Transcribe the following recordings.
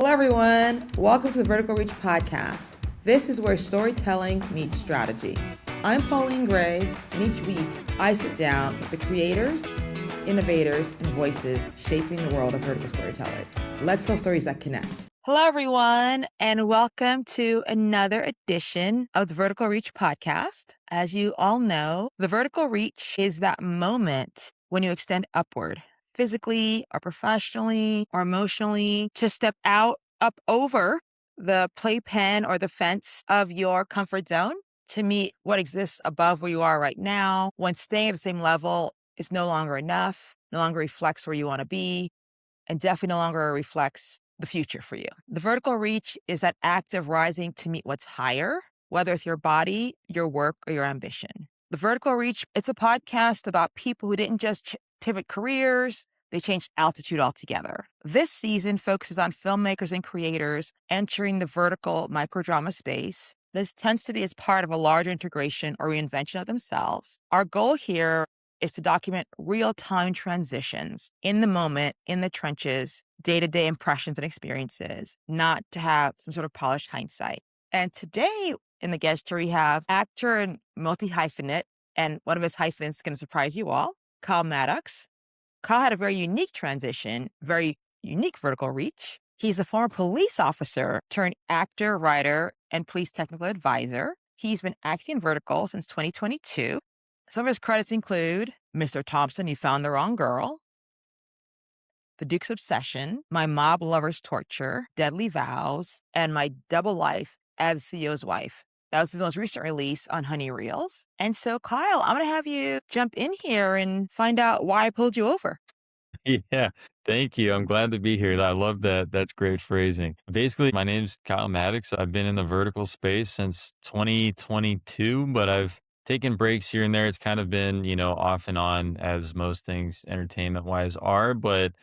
Hello, everyone. Welcome to the Vertical Reach podcast. This is where storytelling meets strategy. I'm Pauline Gray, and each week I sit down with the creators, innovators, and voices shaping the world of vertical storytelling. Let's tell stories that connect. Hello, everyone, and welcome to another edition of the Vertical Reach podcast. As you all know, the vertical reach is that moment when you extend upward, physically or professionally or emotionally, to step out, up over the playpen or the fence of your comfort zone to meet what exists above where you are right now, when staying at the same level is no longer enough, no longer reflects where you want to be, and definitely no longer reflects the future for you. The vertical reach is that act of rising to meet what's higher, whether it's your body, your work, or your ambition. The vertical reach, it's a podcast about people who didn't just pivot careers, they changed altitude altogether. This season focuses on filmmakers and creators entering the vertical microdrama space. This tends to be as part of a larger integration or reinvention of themselves. Our goal here is to document real-time transitions in the moment, in the trenches, day-to-day impressions and experiences, not to have some sort of polished hindsight. And today in the guest we have actor and multi-hyphenate, and one of his hyphens is going to surprise you all, Kyle Maddox. Kyle had a very unique transition, very unique vertical reach. He's a former police officer turned actor, writer, and police technical advisor. He's been acting in vertical since 2022. Some of his credits include Mr. Thompson, You Found the Wrong Girl, The Duke's Obsession, My Mob Lover's Torture, Deadly Vows, and My Double Life as CEO's Wife. That was his most recent release on Honey Reels. And so, Kyle, I'm going to have you jump in here and find out why I pulled you over. Yeah, thank you. I'm glad to be here. I love that. That's great phrasing. Basically, my name's Kyle Maddox. I've been in the vertical space since 2022, but I've taken breaks here and there. It's kind of been, off and on as most things entertainment wise are. But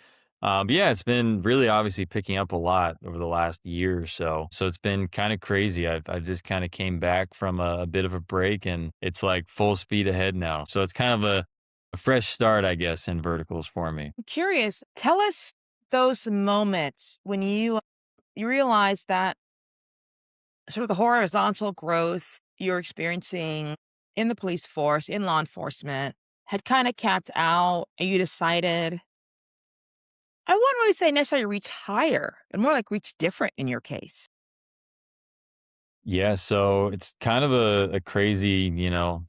yeah, it's been really obviously picking up a lot over the last year or so. So it's been kind of crazy. I've just kind of came back from a bit of a break and it's like full speed ahead now. So it's kind of a fresh start, I guess, in verticals for me. I'm curious, tell us those moments when you realize that sort of the horizontal growth you're experiencing in the police force, in law enforcement, had kind of capped out, and you decided, I wouldn't really say necessarily reach higher, but more like reach different in your case. Yeah, so it's kind of a crazy,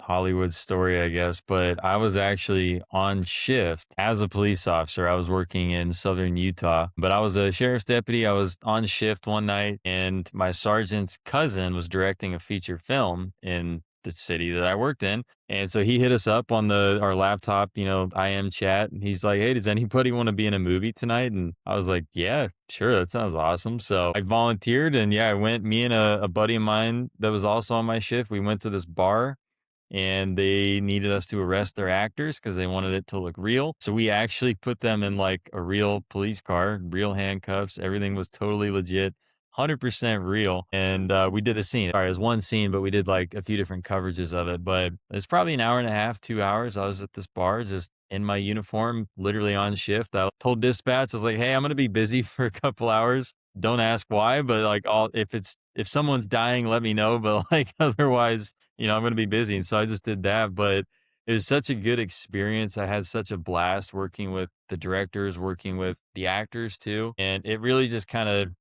Hollywood story, I guess. But I was actually on shift as a police officer. I was working in southern Utah, but I was a sheriff's deputy. I was on shift one night, and my sergeant's cousin was directing a feature film in the city that I worked in. And so he hit us up on our laptop, IM chat, and he's like, "Hey, does anybody want to be in a movie tonight?" And I was like, "Yeah, sure, that sounds awesome." So I volunteered, and yeah, I went. Me and a buddy of mine that was also on my shift, we went to this bar, and they needed us to arrest their actors because they wanted it to look real. So we actually put them in like a real police car, real handcuffs. Everything was totally legit. 100% real. And we did a scene. All right, it was one scene, but we did like a few different coverages of it. But it's probably an hour and a half, 2 hours. I was at this bar just in my uniform, literally on shift. I told dispatch, I was like, "Hey, I'm going to be busy for a couple hours. Don't ask why, but like if someone's dying, let me know. But like otherwise, I'm going to be busy." And so I just did that. But it was such a good experience. I had such a blast working with the directors, working with the actors too. And it really just kind of,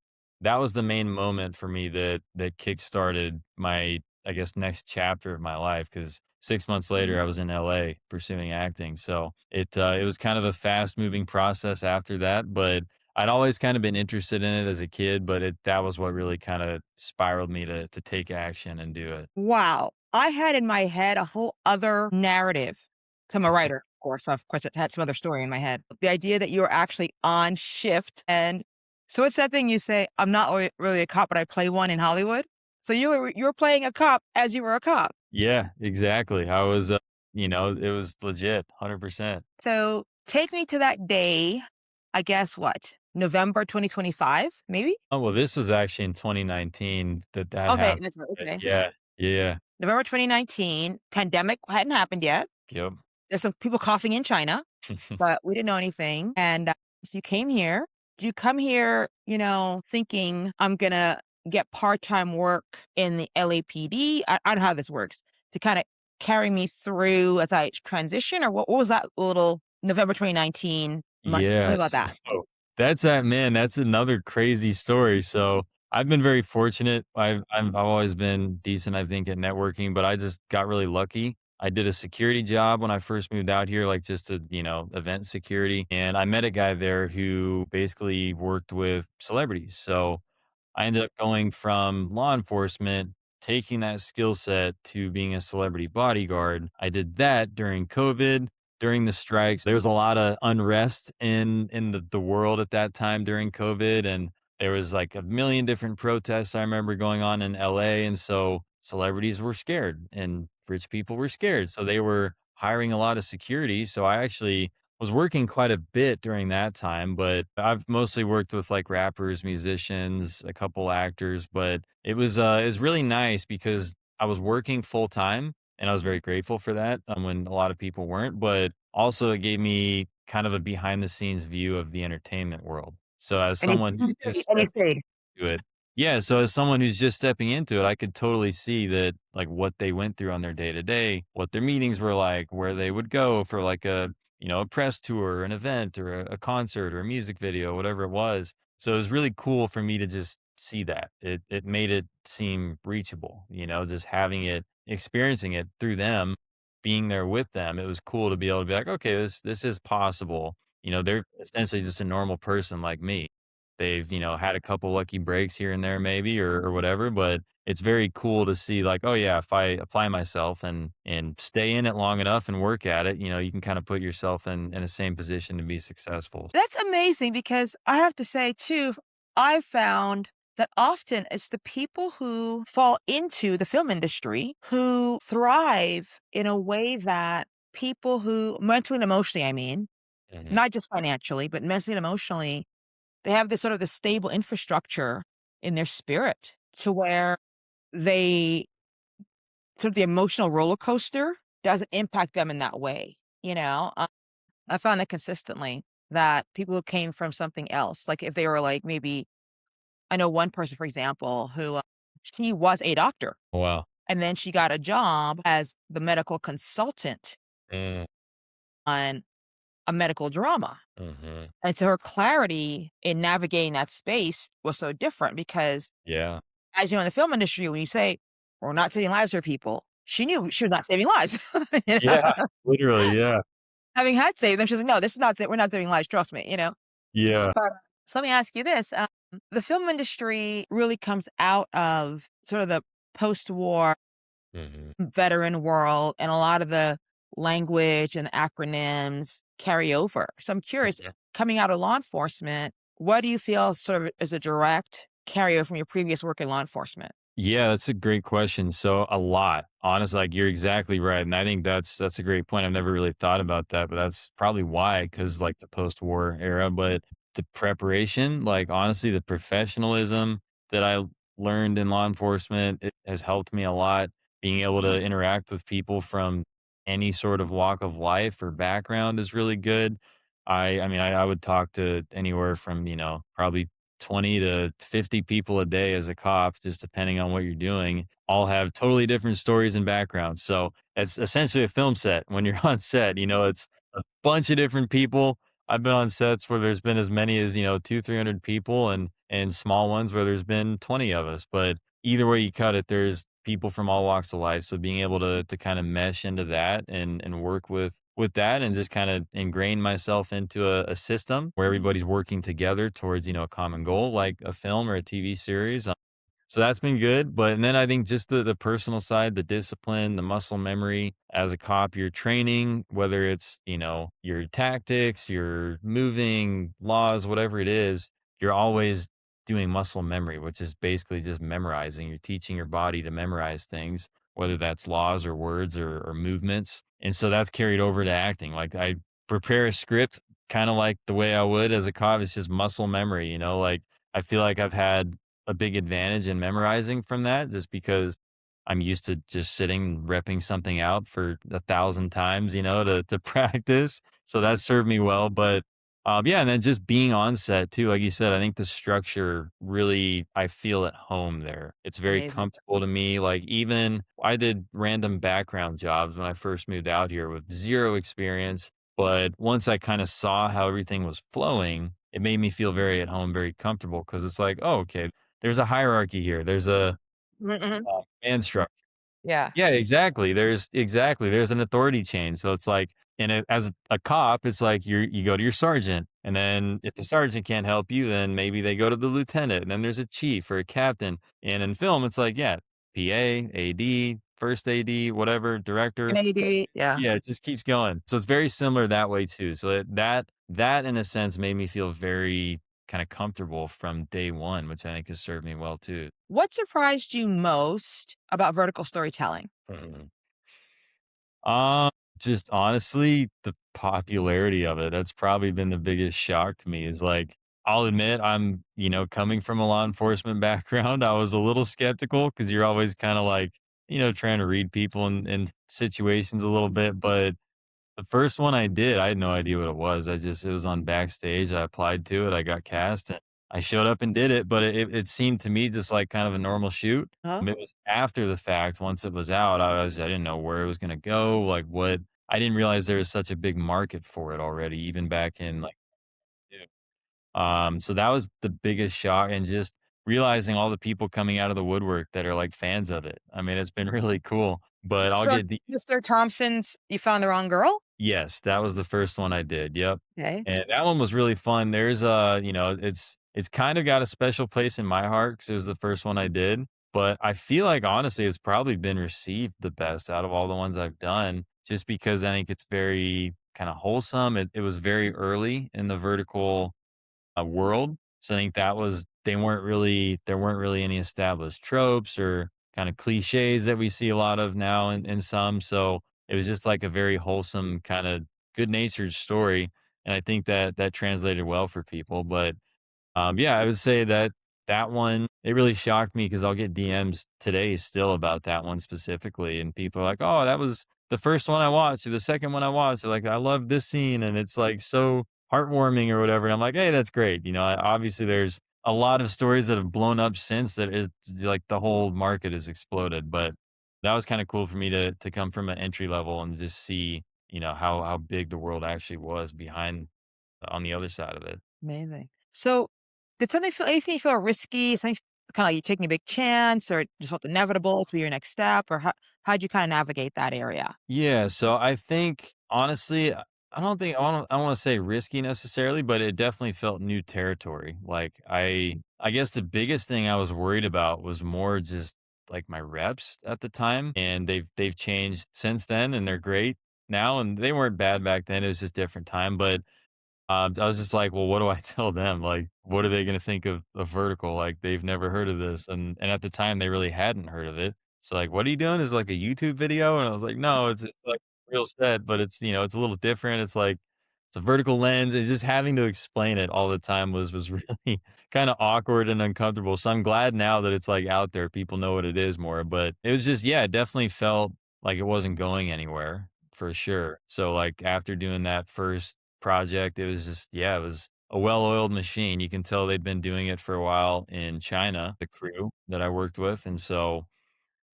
that was the main moment for me that kickstarted my, I guess, next chapter of my life. Because 6 months later, I was in LA pursuing acting. So it was kind of a fast moving process after that. But I'd always kind of been interested in it as a kid. But that was what really kind of spiraled me to take action and do it. Wow. I had in my head a whole other narrative. 'Cause I'm a writer, of course. So of course, it had some other story in my head. The idea that you were actually on shift. And so it's that thing you say, I'm not really a cop, but I play one in Hollywood. So you were playing a cop as you were a cop. Yeah, exactly. I was, it was legit, 100%. So take me to that day, I guess what? November 2025, maybe? Oh, well, this was actually in 2019 that Okay, happened. that's right. Okay. Yeah, yeah, November 2019, pandemic hadn't happened yet. yep. There's some people coughing in China, but we didn't know anything. And so you came here. Do you come here, thinking I'm gonna get part-time work in the LAPD? I don't know how this works to kind of carry me through as I transition, or what was that little November 2019 month? Tell me Yeah, about so that. that's that man, that's another crazy story. So I've been very fortunate. I've always been decent, I think, at networking, but I just got really lucky. I did a security job when I first moved out here, like just a, event security. And I met a guy there who basically worked with celebrities. So I ended up going from law enforcement, taking that skill set to being a celebrity bodyguard. I did that during COVID, during the strikes. There was a lot of unrest in the world at that time during COVID. And there was like a million different protests I remember going on in LA. And so celebrities were scared and rich people were scared. So they were hiring a lot of security. So I actually was working quite a bit during that time, but I've mostly worked with like rappers, musicians, a couple actors, but it was really nice because I was working full time and I was very grateful for that when a lot of people weren't, but also it gave me kind of a behind the scenes view of the entertainment world. So as And you, someone you who's stayed, just and you stayed. to it. Yeah, so as someone who's just stepping into it, I could totally see that like what they went through on their day to day, what their meetings were like, where they would go for like a press tour, an event or a concert or a music video, whatever it was. So it was really cool for me to just see that. It made it seem reachable, just having it, experiencing it through them, being there with them. It was cool to be able to be like, okay, this is possible. They're essentially just a normal person like me. They've, had a couple lucky breaks here and there maybe or whatever, but it's very cool to see like, oh yeah, if I apply myself and stay in it long enough and work at it, you can kind of put yourself in a same position to be successful. That's amazing because I have to say too, I found that often it's the people who fall into the film industry who thrive in a way that people who mentally and emotionally, I mean, Mhm. not just financially, but mentally and emotionally, they have this sort of the stable infrastructure in their spirit to where they sort of the emotional roller coaster doesn't impact them in that way. I found that consistently that people who came from something else, like if they were like maybe, I know one person, for example, who she was a doctor Wow. and then she got a job as the medical consultant Mm, on a medical drama. mhm. And so her clarity in navigating that space was so different because, Yeah. as you know, in the film industry, when you say, we're not saving lives for people, she knew she was not saving lives. you know? Yeah. Literally, yeah. Having had saved them, she's like, no, this is not, we're not saving lives. Trust me. Yeah. But so let me ask you this. The film industry really comes out of sort of the post-war Mhm. veteran world, and a lot of the language and acronyms carry over. So I'm curious, Mhm. coming out of law enforcement, what do you feel sort of is a direct carryover from your previous work in law enforcement? Yeah, that's a great question. So a lot. Honestly, like you're exactly right. And I think that's a great point. I've never really thought about that, but that's probably why, because like the post-war era, but the preparation, like honestly, the professionalism that I learned in law enforcement, it has helped me a lot. Being able to interact with people from any sort of walk of life or background is really good. I would talk to anywhere from, probably 20 to 50 people a day as a cop, just depending on what you're doing, all have totally different stories and backgrounds. So it's essentially a film set. When you're on set, it's a bunch of different people. I've been on sets where there's been as many as, two, 300 people and small ones where there's been 20 of us. But either way you cut it, there's people from all walks of life. So being able to kind of mesh into that and work with that and just kind of ingrain myself into a system where everybody's working together towards, a common goal, like a film or a TV series. So that's been good. But and then I think just the personal side, the discipline, the muscle memory as a cop, your training, whether it's, your tactics, your moving laws, whatever it is, you're always doing muscle memory, which is basically just memorizing. You're teaching your body to memorize things, whether that's laws or words or movements. And so that's carried over to acting. Like I prepare a script kind of like the way I would as a cop. It's just muscle memory, like I feel like I've had a big advantage in memorizing from that just because I'm used to just sitting, repping something out for 1,000 times, to practice. So that served me well. But Yeah, and then just being on set too, like you said, I think the structure really, I feel at home there. It's very Amazing. comfortable to me. Like even I did random background jobs when I first moved out here with zero experience, but once I kind of saw how everything was flowing, it made me feel very at home, very comfortable because it's like, oh, okay, there's a hierarchy here. There's a Mhm. man structure. Yeah. Yeah, exactly, there's an authority chain, so it's like and as a cop, it's like you go to your sergeant, and then if the sergeant can't help you, then maybe they go to the lieutenant, and then there's a chief or a captain, and in film, it's like, yeah, PA, AD, first AD, whatever, director. Maybe, yeah. Yeah, it just keeps going. So it's very similar that way too. So that in a sense made me feel very kinda comfortable from day 1, which I think has served me well too. What surprised you most about vertical storytelling? Mhm. Uh, just honestly, the popularity of it. That's probably been the biggest shock to me is like, I'll admit I'm, coming from a law enforcement background, I was a little skeptical because you're always kind of like, trying to read people in situations a little bit. But the first one I did, I had no idea what it was. It was on Backstage. I applied to it. I got cast and I showed up and did it. But it seemed to me just like kind of a normal shoot. Huh? It was after the fact, once it was out, I didn't know where it was going to go. Like what, I didn't realize there was such a big market for it already, even back in like, yeah. So that was the biggest shock and just realizing all the people coming out of the woodwork that are like fans of it. I mean, it's been really cool, but I'll So, get Mr. Thompson's You Found the Wrong Girl? Yes, that was the first one I did, yep, Okay. and that one was really fun. There's it's kind of got a special place in my heart because it was the first one I did, but I feel like, honestly, it's probably been received the best out of all the ones I've done just because I think it's very kinda wholesome. It was very early in the vertical world. So I think that was there weren't really any established tropes or kind of cliches that we see a lot of now in some. So it was just like a very wholesome kind of good natured story. And I think that that translated well for people. But yeah, I would say that that one, it really shocked me because 'cause I'll get DMs today still about that one specifically, and people are like, "Oh, that was the first one I watched or the second one I watched." They're like, "I love this scene," and it's, like, so heartwarming or whatever, and I'm like, "Hey, that's great." Obviously, there's a lot of stories that have blown up since that it's like the whole market has exploded, but that was kinda cool for me to come from an entry level and just see, how big the world actually was behind on the other side of it. Amazing. So, did something feel anything feel risky? Something kinda like you taking a big chance or just felt inevitable to be your next step? Or how'd you kinda navigate that area? Yeah, so I think honestly, I don't think I don't want to say risky necessarily, but it definitely felt new territory. Like I guess the biggest thing I was worried about was more just like my reps at the time, and they've changed since then, and they're great now, and they weren't bad back then. It was just different time, but I was just like, "Well, what do I tell them? Like, what are they gonna think of vertical? Like, they've never heard of this." And at the time, they really hadn't heard of it. So, like, "What are you doing? Is it like a YouTube video?" And I was like, "No, it's like real set, but it's, it's a little different. It's like it's a vertical lens." And just having to explain it all the time was really kinda awkward and uncomfortable. So I'm glad now that it's, like, out there, people know what it is more, but it was just yeah, it definitely felt like it wasn't going anywhere for sure. So, like, after doing that first project, it was just yeah, it was a well-oiled machine. You can tell they'd been doing it for a while in China, the crew that I worked with, and so,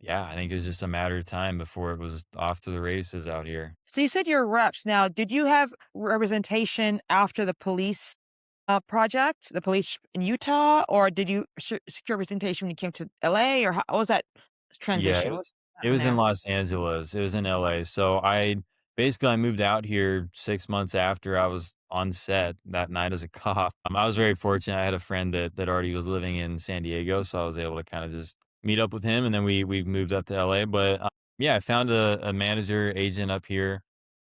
yeah, I think it was just a matter of time before it was off to the races out here. So you said you're reps. Now, did you have representation after the police, project, the police in Utah, or did you secure representation when you came to LA, or how what was that Yeah, transition? What was it happened was in there? Los Angeles, it was in LA, so I moved out here 6 months after I was on set that night as a cop. I was very fortunate, I had a friend that already was living in San Diego, so I was able to kinda just meet up with him, and then we moved up to LA, but, yeah, I found a manager agent up here,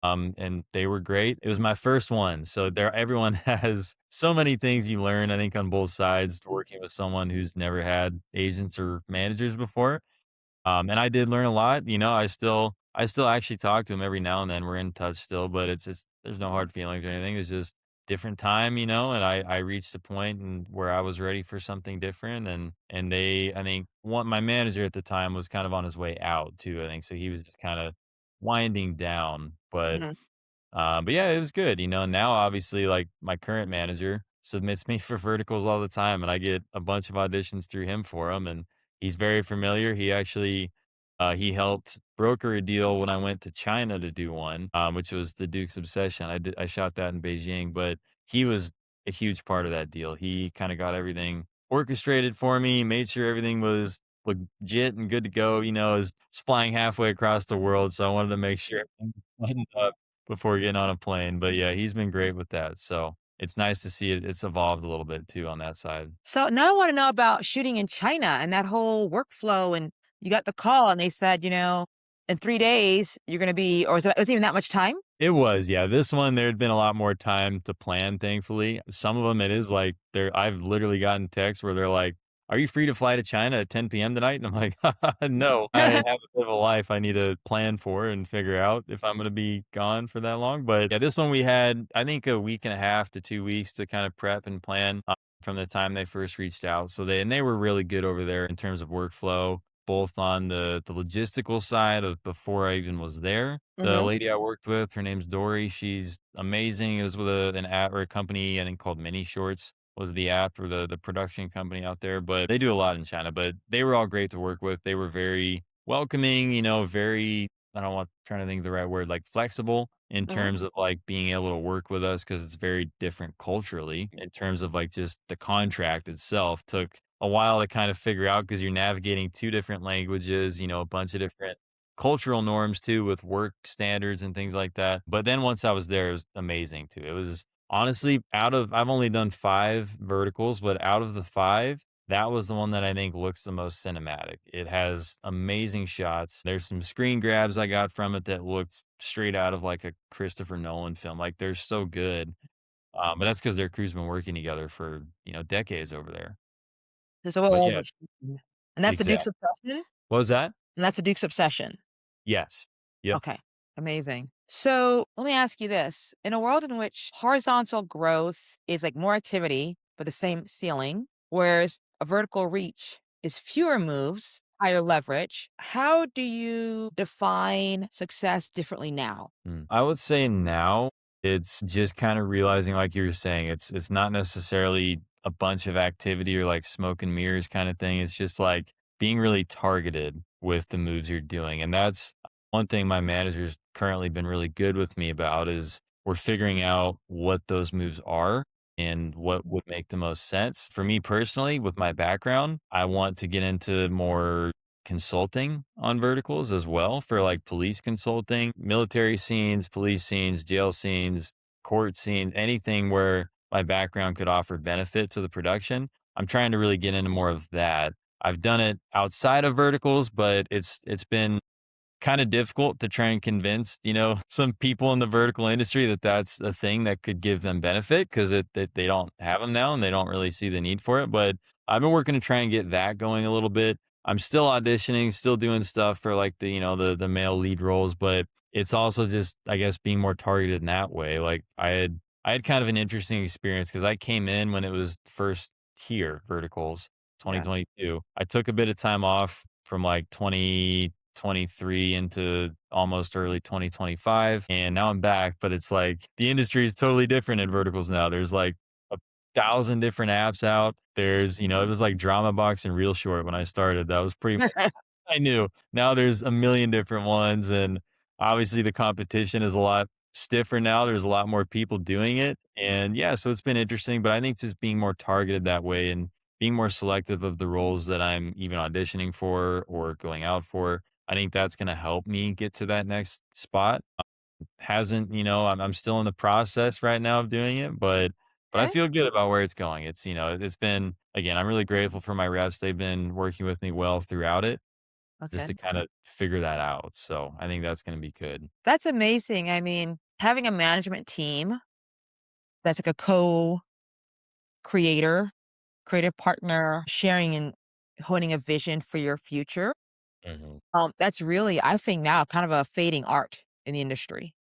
and they were great. It was my first one, so there everyone has so many things you learn, I think, on both sides working with someone who's never had agents or managers before. And I did learn a lot, I still actually talk to him every now and then, we're in touch still, but it's just there's no hard feelings or anything, it's just different time, and I reached a point and where I was ready for something different, and they I think one my manager at the time was kind of on his way out too, I think, so he was just kinda winding down, but Mhm. But yeah, it was good. Now obviously, like, my current manager submits me for verticals all the time, and I get a bunch of auditions through him for them. And he's very familiar. He actually he helped broker a deal when I went to China to do one, which was the Duke's Obsession. I shot that in Beijing, but he was a huge part of that deal. He kind of got everything orchestrated for me, made sure everything was legit and good to go. Is flying halfway across the world, so I wanted to make sure everything was buttoned up before getting on a plane. But yeah, he's been great with that. So it's nice to see it's evolved a little bit too on that side. So now I want to know about shooting in China and that whole workflow. And you got the call and they said, in 3 days, you're going to be, or was it even that much time? It was, yeah. This one, there'd been a lot more time to plan, thankfully. Some of them, it is like I've literally gotten texts where they're like, "Are you free to fly to China at 10 p.m. tonight?" And I'm like, "No, I have a bit of a life I need to plan for and figure out if I'm going to be gone for that long." But yeah, this one we had, I think, a week and a half to 2 weeks to kind of prep and plan from the time they first reached out. So they were really good over there in terms of workflow, both on the logistical side of before I even was there. The Hmm. lady I worked with, her name's Dory. She's amazing. It was with an app or a company, I think called Mini Shorts was the app or the production company out there. But they do a lot in China. But they were all great to work with. They were very welcoming. Very, I don't want trying to think of the right word, like flexible in Hmm. terms of like being able to work with us because it's very different culturally in terms of like just the contract itself took a while to kind of figure out because you're navigating two different languages, a bunch of different cultural norms too with work standards and things like that. But then once I was there, it was amazing too. It was honestly I've only done 5 verticals, but out of the 5, that was the one that I think looks the most cinematic. It has amazing shots. There's some screen grabs I got from it that looked straight out of like a Christopher Nolan film. Like they're so good. But that's because their crew's been working together for, decades over there. So, But yeah, and that's the Duke's exactly. obsession? What was that? And that's the Duke's obsession. Yes. Yep. Okay, amazing. So let me ask you this. In a world in which horizontal growth is like more activity, but the same ceiling, whereas a vertical reach is fewer moves, higher leverage, how do you define success differently now? I would say now it's just kind of realizing, like you were saying, it's not necessarily a bunch of activity or like smoke and mirrors kind of thing. It's just like being really targeted with the moves you're doing. And that's one thing my manager's currently been really good with me about is we're figuring out what those moves are and what would make the most sense. For me personally, with my background, I want to get into more consulting on verticals as well for like police consulting, military scenes, police scenes, jail scenes, court scenes, anything where my background could offer benefit to the production. I'm trying to really get into more of that. I've done it outside of verticals, but it's been kind of difficult to try and convince, some people in the vertical industry that that's a thing that could give them benefit because they don't have them now and they don't really see the need for it. But I've been working to try and get that going a little bit. I'm still auditioning, still doing stuff for like the male lead roles, but it's also just I guess being more targeted in that way. Like I had kind of an interesting experience because I came in when it was first here verticals Yeah. 2022. I took a bit of time off from like 2023 into almost early 2025. And now I'm back, but it's like the industry is totally different in verticals now. There's like 1,000 different apps out. It was like Drama Box and Real Short when I started. That was pretty much I knew. Now there's a million different ones. And obviously the competition is a lot stiffer now. There's a lot more people doing it. And yeah, so it's been interesting. But I think just being more targeted that way and being more selective of the roles that I'm even auditioning for or going out for, I think that's going to help me get to that next spot. Hasn't, I'm still in the process right now of doing it, but I Okay. feel good about where it's going. It's been, again, I'm really grateful for my reps. They've been working with me well throughout it just Okay. to kind of figure that out. So I think that's going to be good. That's amazing. I mean, having a management team that's like a co-creator, creative partner, sharing and honing a vision for your future. Mhm. That's really, I think now kind of a fading art in the industry.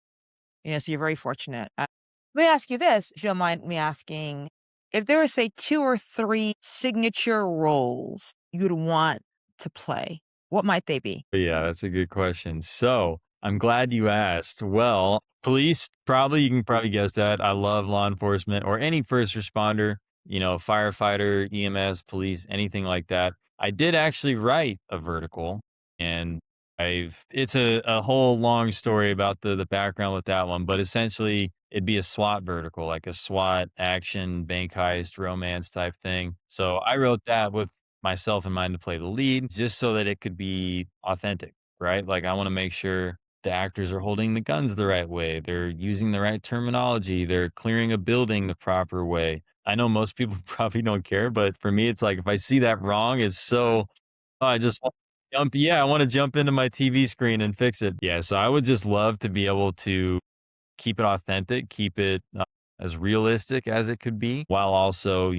So you're very fortunate. Let me ask you this, if you don't mind me asking, if there were, say, 2 or 3 signature roles you would want to play, what might they be? But yeah, that's a good question. So I'm glad you asked. Well, police, probably, you can probably guess that. I love law enforcement or any first responder, firefighter, EMS, police, anything like that. I did actually write a vertical, and it's a whole long story about the background with that one, but essentially it'd be a SWAT vertical, like a SWAT action, bank heist, romance type thing. So I wrote that with myself in mind to play the lead, just so that it could be authentic, right? Like I want to make sure the actors are holding the guns the right way. They're using the right terminology. They're clearing a building the proper way. I know most people probably don't care, but for me, it's like if I see that wrong, it's so, oh, I just want to jump. Yeah, I want to jump into my TV screen and fix it. Yeah, so I would just love to be able to keep it authentic, keep it as realistic as it could be, while also,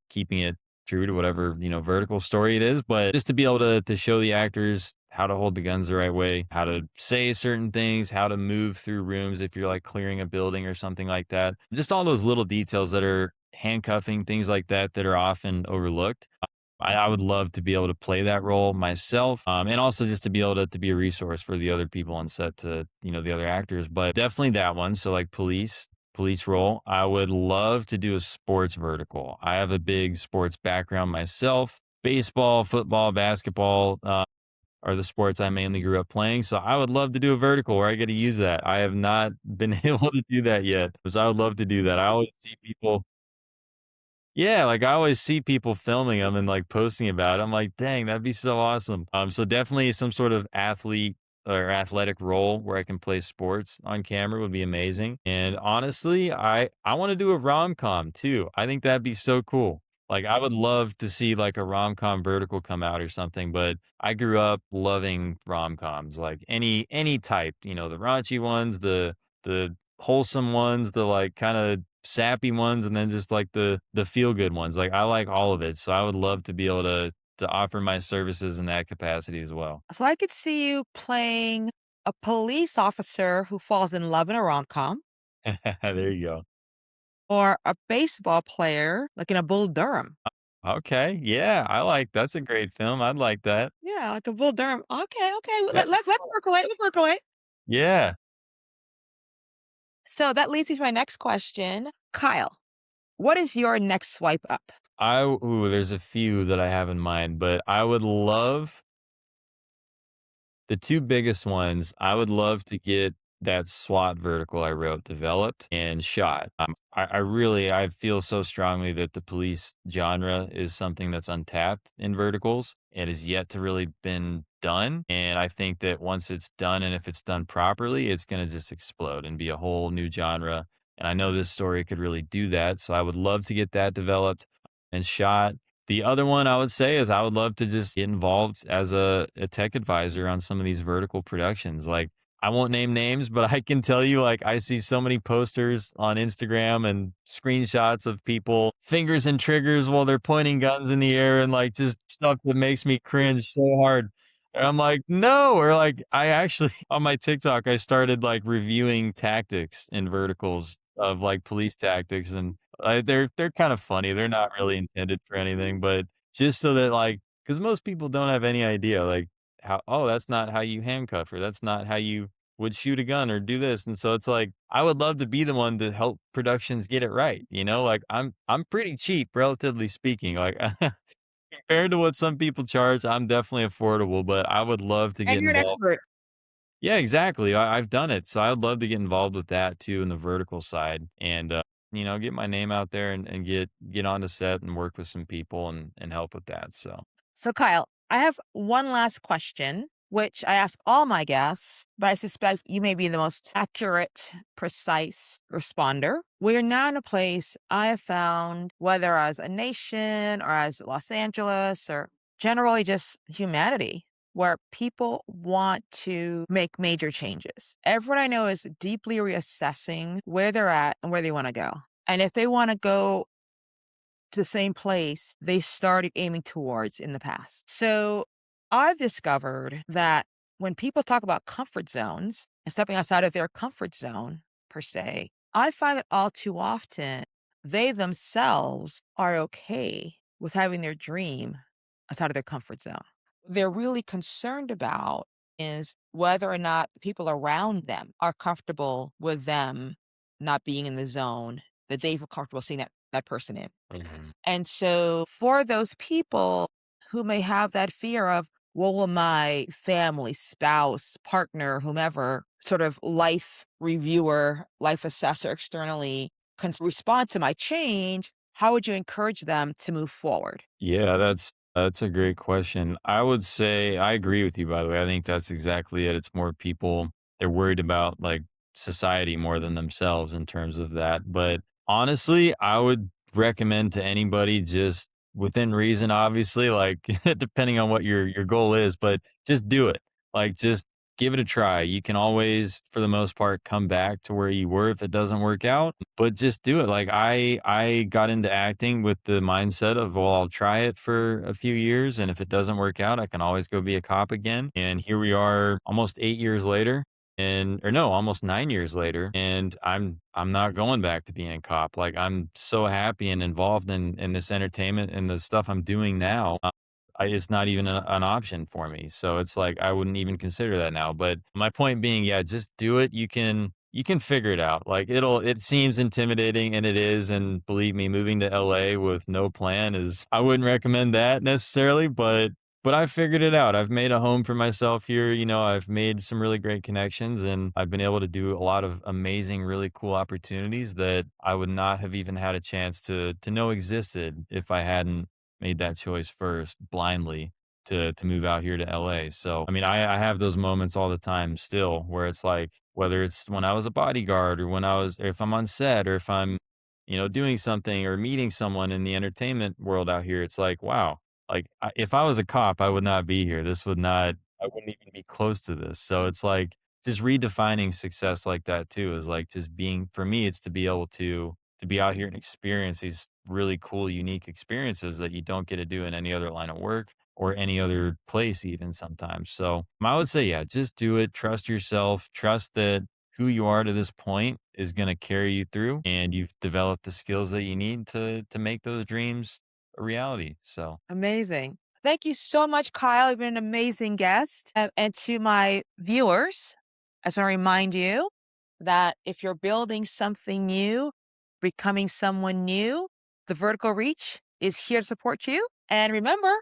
keeping it true to whatever, vertical story it is. But just to be able to show the actors how to hold the guns the right way, how to say certain things, how to move through rooms if you're like clearing a building or something like that. Just all those little details that are handcuffing, things like that that are often overlooked. I would love to be able to play that role myself, and also just to be able to be a resource for the other people on set, to the other actors. But definitely that one. So like police role. I would love to do a sports vertical. I have a big sports background myself. Baseball, football, basketball are the sports I mainly grew up playing. So I would love to do a vertical where I get to use that. I have not been able to do that yet, so I would love to do that. I always see people, yeah, like I always see people filming them and like posting about it. I'm like, dang, that'd be so awesome. So definitely some sort of athlete or athletic role where I can play sports on camera would be amazing. And honestly, I want to do a rom-com too. I think that'd be so cool. Like I would love to see like a rom-com vertical come out or something, but I grew up loving rom-coms, like any type, the raunchy ones, the wholesome ones, the like kind of sappy ones, and then just like the feel good ones. Like I like all of it. So I would love to be able to offer my services in that capacity as well. So I could see you playing a police officer who falls in love in a rom-com There you go. or a baseball player like in a Bull Durham. Okay. Yeah, that's a great film. I'd like that. Yeah, like a Bull Durham. Okay, okay. That Let's percolate. Let's percolate. yeah. So that leads me to my next question. Kyle, what is your next swipe up? There's a few that I have in mind, but I would love the 2 biggest ones. I would love to get that SWAT vertical I wrote developed and shot. I feel so strongly that the police genre is something that's untapped in verticals. It has yet to really been done, and I think that once it's done, and if it's done properly, it's gonna just explode and be a whole new genre, and I know this story could really do that, so I would love to get that developed and shot. The other one I would say is I would love to just get involved as a tech advisor on some of these vertical productions. Like, I won't name names, but I can tell you, like, I see so many posters on Instagram and screenshots of people fingers and triggers while they're pointing guns in the air and like just stuff that makes me cringe so hard. And I'm like, no, or like I actually on my TikTok, I started like reviewing tactics in verticals of like police tactics, and they're kind of funny. They're not really intended for anything, but just so that like, because most people don't have any idea like how, oh, that's not how you handcuff, or that's not how you would shoot a gun or do this. And so it's like I would love to be the one to help productions get it right. Like I'm pretty cheap, relatively speaking. Like compared to what some people charge, I'm definitely affordable, but I would love to And get you're an involved. expert. Yeah, exactly. I've done it. So I'd love to get involved with that too in the vertical side, and get my name out there, and get on the set and work with some people and help with that. So So, Kyle, I have one last question, which I ask all my guests, but I suspect you may be the most accurate, precise responder. We're now in a place I have found, whether as a nation or as Los Angeles or generally just humanity, where people want to make major changes. Everyone I know is deeply reassessing where they're at and where they want to go. And if they want to go to the same place they started aiming towards in the past. So I've discovered that when people talk about comfort zones and stepping outside of their comfort zone, per se, I find that all too often they themselves are okay with having their dream outside of their comfort zone. They're really concerned about is whether or not people around them are comfortable with them not being in the zone that they feel comfortable seeing that person in. And so for those people who may have that fear of, what will my family, spouse, partner, whomever, sort of life reviewer, life assessor externally can respond to my change, how would you encourage them to move forward? Yeah, that's a great question. I would say I agree with you, by the way. I think that's exactly it. It's more people, they're worried about like society more than themselves in terms of that. But honestly, I would recommend to anybody, just within reason, obviously, like depending on what your goal is, but just do it. Like just give it a try. You can always, for the most part, come back to where you were if it doesn't work out, but just do it. Like I got into acting with the mindset of, well, I'll try it for a few years, and if it doesn't work out, I can always go be a cop again. And here we are almost 8 years later, and or no, almost 9 years later, and I'm not going back to being a cop. Like I'm so happy and involved in this entertainment and the stuff I'm doing now. It's not even an option for me. So it's like I wouldn't even consider that now. But my point being, yeah, just do it. You can figure it out. Like it seems intimidating, and it is. And believe me, moving to LA with no plan is, I wouldn't recommend that necessarily, but I figured it out. I've made a home for myself here. I've made some really great connections, and I've been able to do a lot of amazing, really cool opportunities that I would not have even had a chance to know existed if I hadn't made that choice first blindly to move out here to LA. So, I mean, I have those moments all the time still where it's like, whether it's when I was a bodyguard, or or if I'm on set, or if I'm, doing something or meeting someone in the entertainment world out here, it's like, wow, like if I was a cop, I would not be here. I wouldn't even be close to this. So it's like just redefining success like that too, is like just being, for me, it's to be able to be out here and experience these really cool, unique experiences that you don't get to do in any other line of work or any other place, even sometimes. So I would say, yeah, just do it. Trust yourself. Trust that who you are to this point is going to carry you through, and you've developed the skills that you need to make those dreams a reality. So Amazing. Thank you so much, Kyle. You've been an amazing guest. And to my viewers, I just want to remind you that if you're building something new, becoming someone new, the Vertical Reach is here to support you. And remember,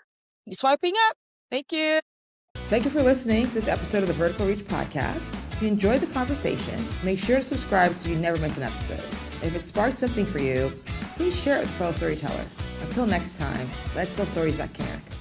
you're swiping up. Thank you. Thank you for listening to this episode of the Vertical Reach podcast. If you enjoyed the conversation, make sure to subscribe so you never miss an episode. If it sparked something for you, please share it with a fellow storyteller. Until next time, let's tell stories that connect.